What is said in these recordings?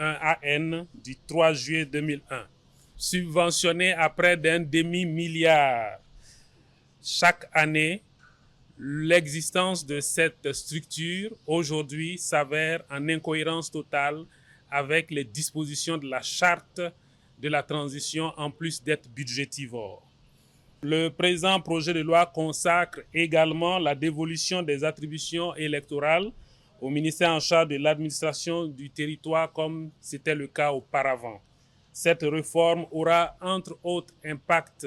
AN du 3 juillet 2001, subventionné à près d'1 demi-milliard. Chaque année, l'existence de cette structure aujourd'hui s'avère en incohérence totale avec les dispositions de la charte de la transition en plus d'être budgétivore. Le présent projet de loi consacre également la dévolution des attributions électorales au ministère en charge de l'administration du territoire comme c'était le cas auparavant. Cette réforme aura entre autres impact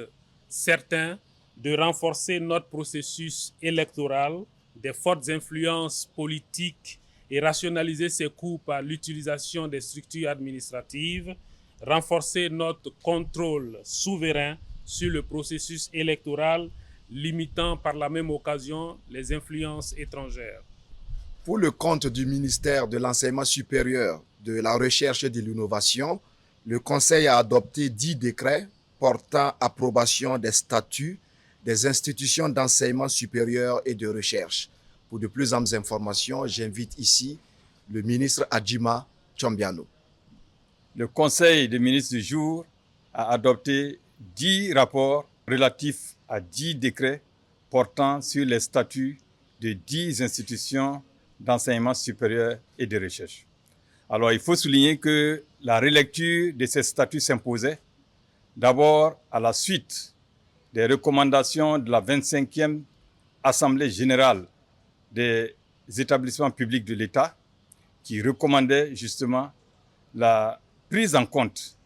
certain de renforcer notre processus électoral, des fortes influences politiques et rationaliser ses coûts par l'utilisation des structures administratives, renforcer notre contrôle souverain sur le processus électoral, limitant par la même occasion les influences étrangères. Pour le compte du ministère de l'Enseignement supérieur, de la Recherche et de l'Innovation, le Conseil a adopté 10 décrets portant approbation des statuts des institutions d'enseignement supérieur et de recherche. Pour de plus amples informations, j'invite ici le ministre Adjima Tchombiano. Le Conseil des ministres du jour a adopté 10 rapports relatifs à 10 décrets portant sur les statuts de 10 institutions d'enseignement supérieur et de recherche. Alors, il faut souligner que la relecture de ces statuts s'imposait d'abord à la suite des recommandations de la 25e Assemblée générale des établissements publics de l'État qui recommandait justement la prise en compte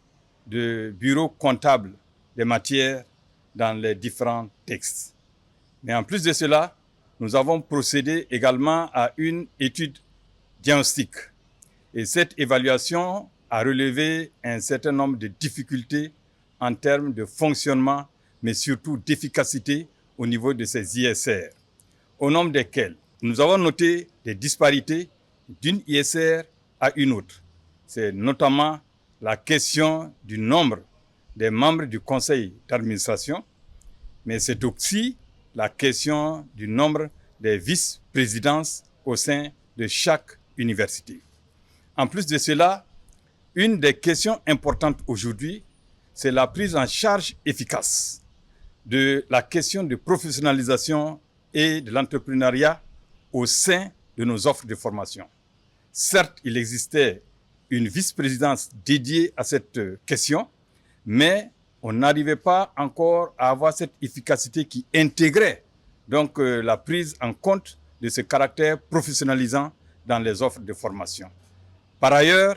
de bureaux comptables des matières dans les différents textes. Mais en plus de cela, nous avons procédé également à une étude diagnostique. Et cette évaluation a relevé un certain nombre de difficultés en termes de fonctionnement, mais surtout d'efficacité au niveau de ces ISR, au nombre desquels nous avons noté des disparités d'une ISR à une autre. C'est notamment la question du nombre des membres du conseil d'administration, mais c'est aussi la question du nombre des vice-présidences au sein de chaque université. En plus de cela, une des questions importantes aujourd'hui, c'est la prise en charge efficace de la question de professionnalisation et de l'entrepreneuriat au sein de nos offres de formation. Certes, il existait une vice-présidence dédiée à cette question, mais on n'arrivait pas encore à avoir cette efficacité qui intégrait donc la prise en compte de ce caractère professionnalisant dans les offres de formation. Par ailleurs,